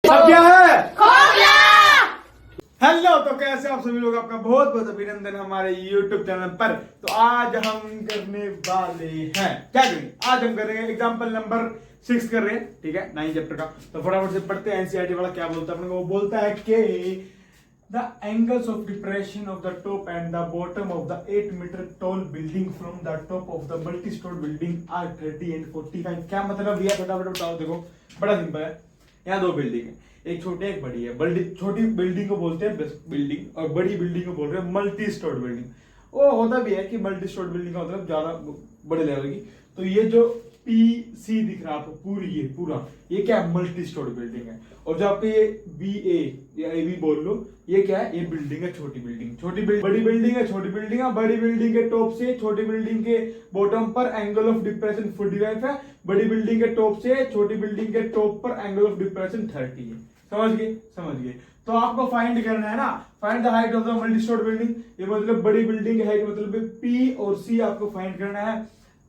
अब क्या है? हेलो, तो कैसे आप सभी लोग, आपका बहुत बहुत अभिनंदन हमारे YouTube चैनल पर। तो आज हम करने वाले हैं, क्या करेंगे? आज हम करेंगे एग्जाम्पल नंबर 6 कर रहे हैं, ठीक है, 9 चैप्टर का। तो फटाफट से पढ़ते हैं। एनसीईआरटी वाला क्या बोलता है अपने को? वो बोलता है कि the angles of depression of the top and the bottom of the 8-meter tall building from the top of the multi-story building are 30 and 45। क्या मतलब ये? फटाफट बताओ। देखो बड़ा सिंपल है। यहाँ दो बिल्डिंग है, एक छोटी एक बड़ी है। छोटी बिल्डिंग को बोलते हैं बिल्डिंग, और बड़ी बिल्डिंग को बोल रहे हैं मल्टी स्टोर बिल्डिंग। वो होता भी है कि मल्टी स्टोर बिल्डिंग का मतलब ज्यादा बड़े लेवल की। तो ये जो पीसी दिख रहा है आपको, पूरी ये पूरा ये क्या है? मल्टी स्टोर बिल्डिंग है। और जो आपके ये बीए या एबी बोल लो, ये क्या है? ये बिल्डिंग है, छोटी बिल्डिंग। बड़ी बिल्डिंग है, छोटी बिल्डिंग है। बड़ी बिल्डिंग के टॉप से छोटी बिल्डिंग के बॉटम पर एंगल ऑफ डिप्रेशन 45 है। बड़ी बिल्डिंग के टॉप से छोटी बिल्डिंग के टॉप पर एंगल ऑफ डिप्रेशन 30 है। समझ गए? तो आपको फाइंड करना है ना, find the height of the multi store building. ये मतलब बड़ी बिल्डिंग की हाइट मतलब पी और सी आपको फाइंड करना है।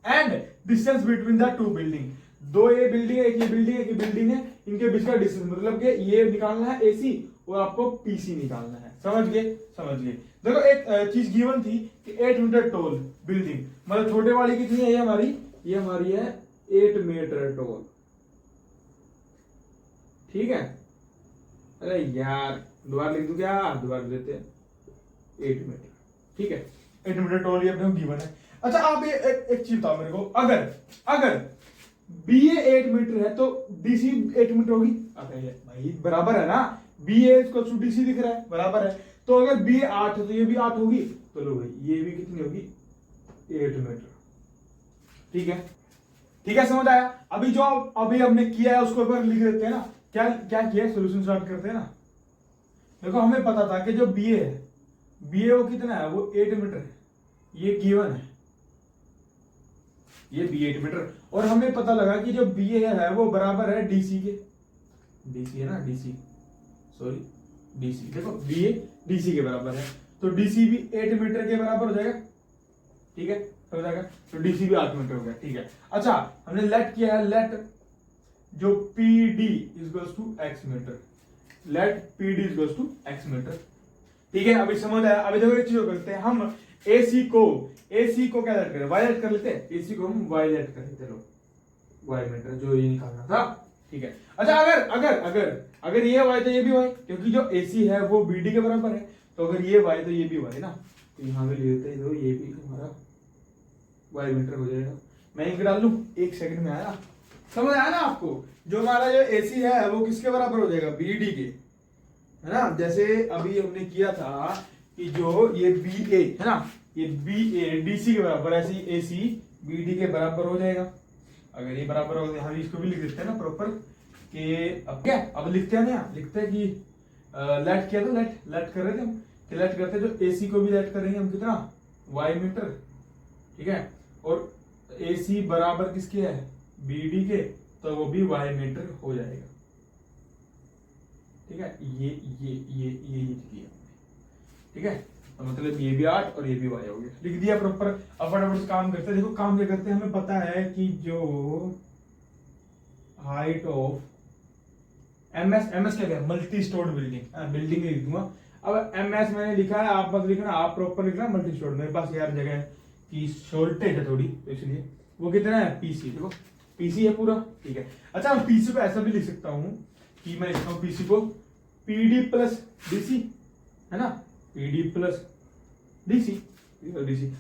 And distance between the two building. दो ये बिल्डिंग है, एक ये बिल्डिंग है, एक ये बिल्डिंग है, इनके बीच का डिस्टेंस मतलब कि ये निकालना है एसी और आपको पीसी निकालना है। समझ गए? देखो एक चीज गिवन थी कि 8 मीटर टॉल बिल्डिंग, मतलब छोटे वाली कितनी है? ये हमारी है 8 मीटर टॉल, ठीक है। अरे यार दोबारा लिख दूं क्या? दोबारा देते हैं 8 मीटर, ठीक है। 8 मीटर टॉल ये अपने गिवन है। अच्छा आप ये एक चीज बताओ मेरे को, अगर बीए 8 मीटर है तो डीसी 8 मीटर होगी? अरे भाई बराबर है ना, बीए इसको डीसी दिख रहा है, बराबर है। तो अगर बीए 8 है तो ये भी 8 होगी। तो लो भाई ये भी कितनी होगी? 8 मीटर, ठीक है, समझ आया? अभी जो अभी हमने किया है उसको एक बार लिख देते हैं ना। क्या किया? सोल्यूशन स्टार्ट करते हैं ना। देखो हमें पता था कि जो बीए है, बीए वो कितना है? वो 8 मीटर है, ये गिवन है, ये बी 8 मीटर। और हमें पता लगा कि जो बीए है वो बराबर है डीसी के। डीसी है ना, डीसी देखो बीए डीसी के बराबर है, तो डीसी भी 8 मीटर के बराबर हो जाएगा, ठीक है, हो जाएगा। तो डीसी भी 8 मीटर हो गया, ठीक है। अच्छा हमने लेट किया है, लेट जो PD equals to x metre, let PD equals to x metre, ठीक है। अभी समझ आया? अभी देखो एक चीज करते हैं हम, एसी को क्या लेट करें? वाई लेट कर लेते हैं। एसी को हम वाई लेट कर लेते, लो वाई मीटर जो ये निकालना था, ठीक है। अच्छा अगर ये वाई तो ये भी वाई, क्योंकि जो एसी है वो बीडी के बराबर है। तो अगर ये वाई तो ये भी वाई ना, तो यहां पे ले लेते हैं, ये भी हमारा वाई मीटर हो जाएगा। मैं इनके डाल लूं, 1 सेकंड में आया, समझ आया ना आपको? जो हमारा जो एसी है वो किसके बराबर हो जाएगा? बीडी के, है ना। जैसे अभी हमने किया था कि जो ये बीए है ना, ये बीए डीसी के बराबर, ऐसे एसी बीडी के बराबर हो जाएगा। अगर ये बराबर हो, हम इसको भी लिख देते हैं ना प्रॉपर कि अब क्या, अब लिखते हैं ना, लिखते हैं कि लेट किया, तो लेट कर रहे थे हम, कि लेट करते जो एसी को भी लेट करेंगे हम कितना? वाई मीटर, ठीक है। और एसी बराबर किसके है? बीडी के, तो वो भी वाई मीटर हो जाएगा, ठीक है। ये किया, ठीक है। तो मतलब ये भी 8 और ये भी वाई हो गया, लिख दिया प्रॉपर। अब फटाफट से काम करते हैं। देखो काम क्या करते हैं, हमें पता है कि जो हाइट ऑफ एमएस क्या है? मल्टी स्टोर्ड बिल्डिंग लिख दूंगा। अब एमएस मैंने लिखा है, आप मत लिखना, आप प्रॉपर लिखना मल्टी स्टोर्ड। मेरे पास यार जगह की शॉर्टेज है थोड़ी, तो इसलिए वो कितना है? पीसी, देखो पीसी है पूरा, ठीक है। अच्छा मैं पीसी को ऐसा भी लिख सकता हूं कि मैं लिखता हूं पीसी को पीडी प्लस डीसी, है ना, पीडी प्लस डीसी।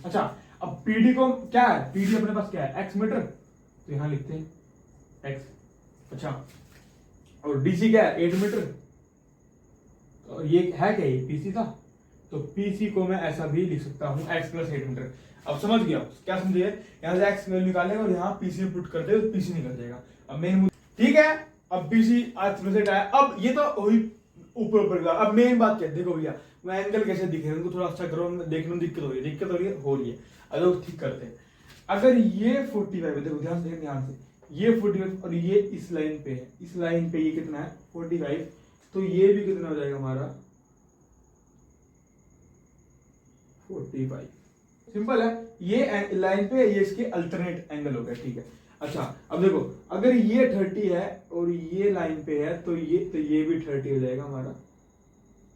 अच्छा अब पीडी को क्या है? पीडी अपने पास क्या है? एक्स मीटर, तो यहां लिखते हैं एक्स। अच्छा और डीसी क्या है? 8 मीटर। तो ये है क्या? ये पीसी था, तो पीसी को मैं ऐसा भी लिख सकता हूं एक्स प्लस 8 मीटर। अब समझ गया? क्या समझिए? यहां से एक्स वैल्यू निकालेगा और यहाँ पीसी में पुट कर दे तो पीसी निकल जाएगा। अब मेन, ठीक है। अब पीसी आज प्लस आया। अब ये तो हुई ऊपर का। अब मेन बात क्या है? देखो भैया मैं एंगल कैसे दिखे उनको थोड़ा अच्छा करो, देखने में दिक्कत हो रही है। अगर ठीक करते हैं, अगर ये 45 है, देखो ध्यान से ये 45 और ये इस लाइन पे है, इस लाइन पे ये कितना है? 45। तो ये भी कितना हो जाएगा हमारा? 45। सिंपल है, ये लाइन पे ये इसके अल्टरनेट एंगल हो गया, ठीक है। अच्छा अब देखो, अगर ये 30 है और ये लाइन पे है तो ये भी 30 हो जाएगा हमारा,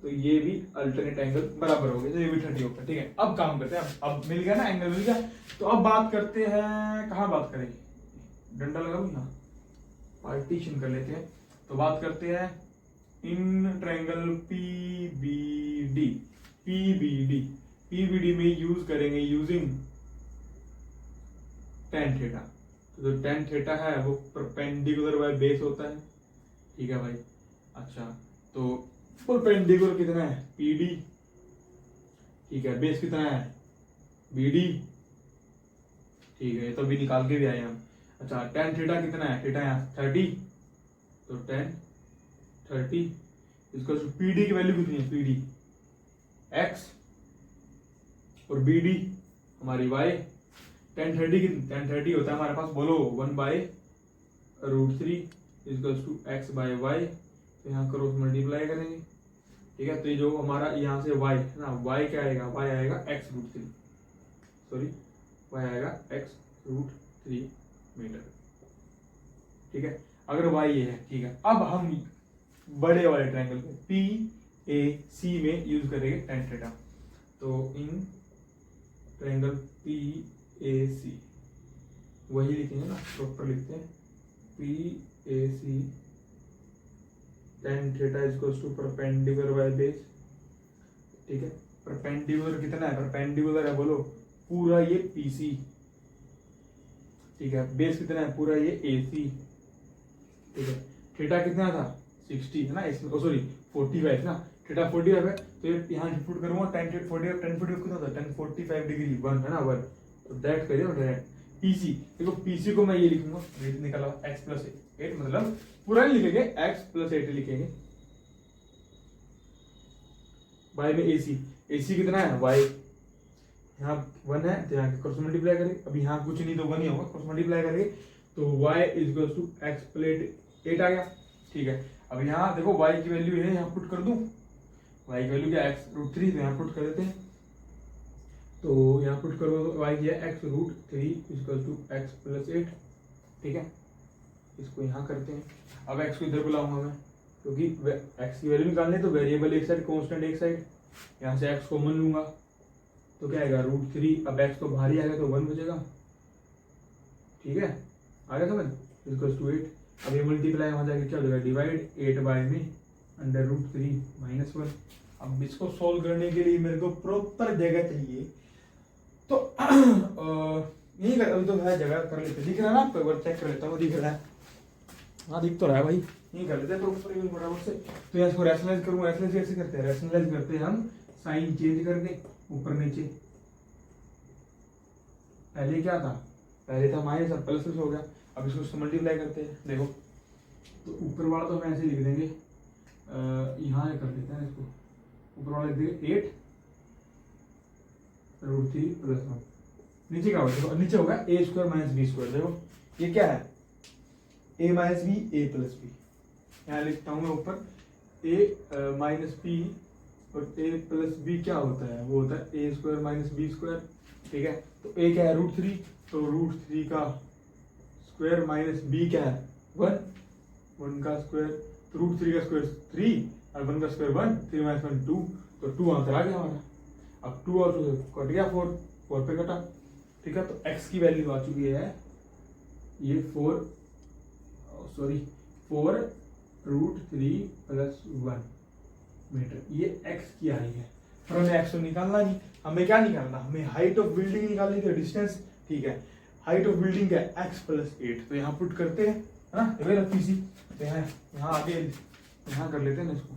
तो ये भी अल्टरनेट एंगल बराबर हो गया, तो ये भी 30 होगा। ठीक है, अब काम करते हैं, अब मिल गया ना, एंगल मिल गया। तो अब बात करते हैं, कहाँ बात करेंगे, डंडा लगा यहाँ, पार्टीशन कर लेते हैं। तो बात करते हैं इन ट्रायंगल पीबीडी, पीबीडी में यूज करेंगे यूजिंग tan थीटा। तो जो tan थीटा है वो परपेंडिकुलर बाय बेस होता है। ठीक है भाई, अच्छा तो परपेंडिकुलर कितना है, पीडी, ठीक है, बेस कितना है, बीडी, ठीक है, तो भी निकाल के भी आए हम। अच्छा tan थीटा कितना है, थीटा यहाँ 30, तो tan 30 इसको, पीडी की वैल्यू कितनी है, पीडी x और बीडी हमारी y। tan 30 कितनी, tan 30 होता है हमारे पास, बोलो 1/√3 equals to x by y। तो यहाँ क्रॉस मल्टीप्लाई करेंगे। ठीक है, तो ये जो हमारा यहाँ से y है ना, y क्या आएगा, y आएगा x√3, सॉरी y आएगा x√3 मीटर। ठीक है, अगर y ये है। ठीक है, अब हम बड़े वाले ट्रायंगल को PAC में यूज करेंगे tan थीटा। तो इन ट्रायंगल PAC वही लिखेंगे ना, प्रॉपर लिखते हैं PAC tan theta equals to perpendicular by base. ठीक है, परपेंडिकुलर कितना है, परपेंडिकुलर है बोलो पूरा ये PC। ठीक है, बेस कितना है, पूरा ये AC। ठीक है, थीटा कितना था 60 है ना इसमें, सॉरी 45 ना, थीटा 45 है, तो ये यहाँ पुट करूंगा tan 45 कितना था, tan 45 डिग्री 1 है ना 1, तो दैट करिए डायरेक्ट PC। देखो PC को मैं ये लिखूंगा, निकला x+8, मतलब पूरा नहीं लिखेंगे, x+8 लिखेंगे। y में AC कितना है, y यहाँ 1 है, तो यहाँ क्रॉस मल्टीप्लाई करेंगे। अब यहाँ कुछ नहीं तो 1 ही होगा, क्रॉस मल्टीप्लाई करेंगे तो y इक्वल्स टू x+8 आ गया। ठीक है, अब यहाँ देखो y की वैल्यू है, यहाँ पुट कर दूं, y की वैल्यू क्या x√3, तो यहाँ पुट कर देते हैं। तो यहाँ पुट करो तो y किया x√3 इक्वल टू x+8। ठीक है, इसको यहाँ करते हैं। अब x को इधर बुलाऊंगा मैं, क्योंकि x की वैल्यू निकालने तो वेरिएबल एक साइड, कांस्टेंट एक साइड, यहाँ से x कॉमन लूंगा तो क्या आएगा √3। अब x तो बाहर ही आएगा तो 1 बचेगा। ठीक है, आ गया समझ, इक्वल टू 8। अब ये मल्टीप्लाई वहां जाके क्या हो जाएगा, डिवाइड 8 में √3 - 1। अब इसको सोल्व करने के लिए मेरे को प्रॉपर जगह चाहिए, तो यही कर, अभी तो है जगह, कर लेते, दिख रहा है ना आपको, एक बार चेक कर लेता हूँ, दिख रहा है, हाँ दिख तो रहा है भाई, यही कर लेते हैं प्रॉपर बराबर से। तो यहाँ इसको रैशनलाइज करूँ, रैशनलाइज कैसे करते हैं, रैशनलाइज करते हैं हम साइन चेंज करके ऊपर नीचे। पहले क्या था, पहले था माइनस, अब प्लस हो गया। अब इसको मल्टीप्लाई करते हैं, देखो तो ऊपर वाला तो हम ऐसे लिख देंगे, यहाँ कर देते हैं इसको, ऊपर वाला लिख देंगे 8√3 + 1। नीचे क्या होगा, नीचे होगा a² - b²। देखो ये क्या है, a - b a + b, यहाँ लिखता हूँ मैं ऊपर a - b और a + b क्या होता है, वो होता है a² - b²। ठीक है, तो a क्या है √3, तो √3 का स्क्वायर माइनस b क्या है 1 का स्क्वायर, तो √3 का स्क्वायर 3 और 1 का स्क्वायर 1, 3 - 1 2, तो 2 आंसर आ गया हमारा। अब 2 और 2 कट गया, 4 पे कटा। ठीक है, तो x की वैल्यू आ चुकी है ये 4√3 + 1 मीटर, ये x की आई है। पर हमें x तो निकालना नहीं, हमें क्या निकालना, हमें हाइट ऑफ बिल्डिंग निकालनी थी, डिस्टेंस। ठीक है, हाइट ऑफ बिल्डिंग क्या है x+8, तो यहाँ पुट करते हैं, है ना, ये पीसी, तो यहाँ आगे यहाँ कर लेते हैं ना इसको।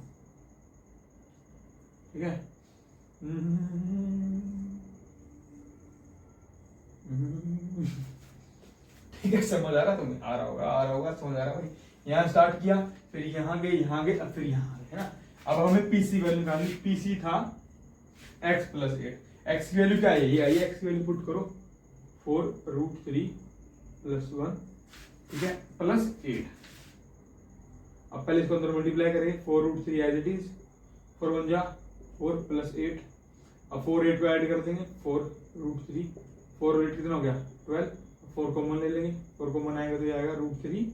ठीक है, ठीक है, समझ आ रहा तुम्हें, आ रहा होगा समझ आ रहा भाई। यहाँ स्टार्ट किया, फिर यहाँ गए, अब फिर यहाँ आए, है ना। अब हमें पीसी वैल्यू निकालनी, पीसी था x+8, x की वैल्यू क्या है, ये आई, x की वैल्यू पुट करो 4√3 + 1, ठीक है, +8। अब पहले इसको अंदर मल्टीप्लाई करेंगे, 4√3 एज इट इज, 4 × 1 = 4 + 8। अब 4 8 को ऐड कर देंगे, 4√3, 4 और 8 कितना हो गया 12, 4 कॉमन ले लेंगे, 4 कॉमन आएगा तो ये आएगा √3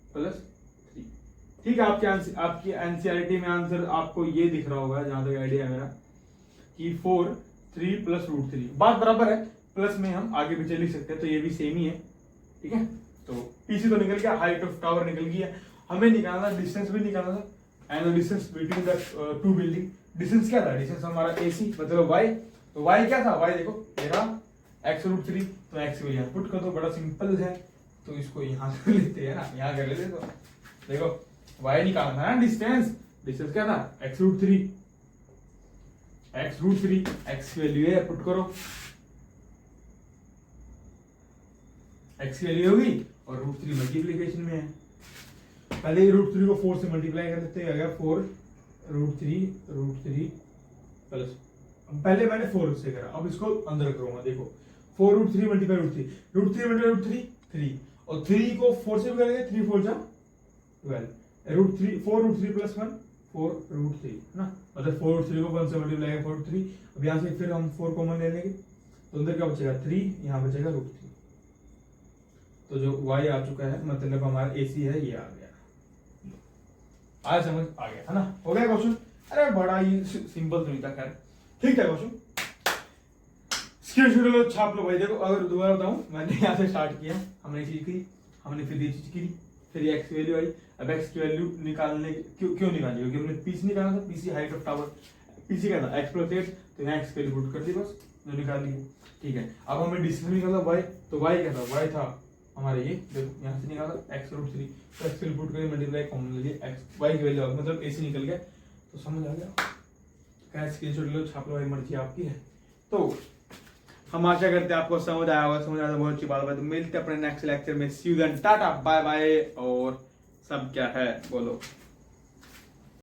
+ 3। ठीक है, आपकी एनसीईआरटी में आंसर आपको ये दिख रहा होगा जहां तक आइडिया है मेरा कि 4 3 + √3 बात बराबर है, प्लस में हम आगे पीछे लिख सकते हैं तो ये भी सेम ही है। ठीक है, तो पीसी तो निकल गया, हाइट ऑफ टावर निकल गया, हमें निकालना डिस्टेंस भी निकालना था, and distance between the two building. Distance क्या था? डिस्टेंस हमारा AC मतलब y, तो y क्या था? y देखो मेरा x √3, तो x को यहाँ पुट कर दो, बड़ा सिंपल है, तो इसको यहाँ कर लेते हैं ना, यहाँ कर लेते, तो देखो y निकालना है ना, डिस्टेंस क्या था? x √3, x की वैल्यू है, पुट करो, x की वैल्यू होगी और √3 मल्टीप्लीकेशन में है, पहले √3 को 4 से मल्टीप्लाई कर देते हैं, 4 √3 प्लस, पहले मैंने 4 से करा, अब इसको अंदर करूंगा, देखो 4 √3 मल्टीप्लाई √3 3, और 3 को 4 से भी करेंगे, 3 4 जा 12, 4 √3 + 1 4 √3 ना, मतलब 4 √3 को 1 से मल्टीप्लाई करेंगे 4 √3, अब यहाँ से फिर हम 4 कॉमन ले लेंगे, तो अंदर क्या बचेगा 3, यहाँ बचेगा √3, तो जो y आ चुका है मतलब हमारा AC है, ये आ गया, आज समझ आ गया है ना, हो गया क्वेश्चन। अरे बड़ा ही सिंपल तो नहीं था, खैर ठीक था क्वेश्चन, स्क्रीनशॉट लो, छाप लो भाई। देखो अगर दोबारा बताऊं, मैंने यहाँ से स्टार्ट किया, हमने चीज की, हमने फिर ये चीज की, फिर ये x की वैल्यू आई, अब x की वैल्यू निकालने क्यों निकाली? क्योंकि हमने PC निकालना था, PC height of tower, PC क्या था? x + 8, तो यहाँ x की वैल्यू पुट कर दी, बस जो निकाल ली। ठीक है, अब हमें डिस्टेंस निकाला y, तो y क्या था? y था हमारे ये, देखो यहाँ से निकाला x √3, तो x की पुट करके मल्टीप्लाई कॉमन ले लिया, x y की वैल्यू मतलब AC निकल गया, तो समझ आ गया, क्या स्क्रीनशॉट लो, छाप लो भाई, मर्जी आपकी है। तो हम आशा करते हैं आपको समझ आया होगा, समझ आया तो बहुत अच्छी बात है। तो मिलते हैं अपने नेक्स्ट लेक्चर में, see you then, tata bye bye, और सब क्या है बोलो।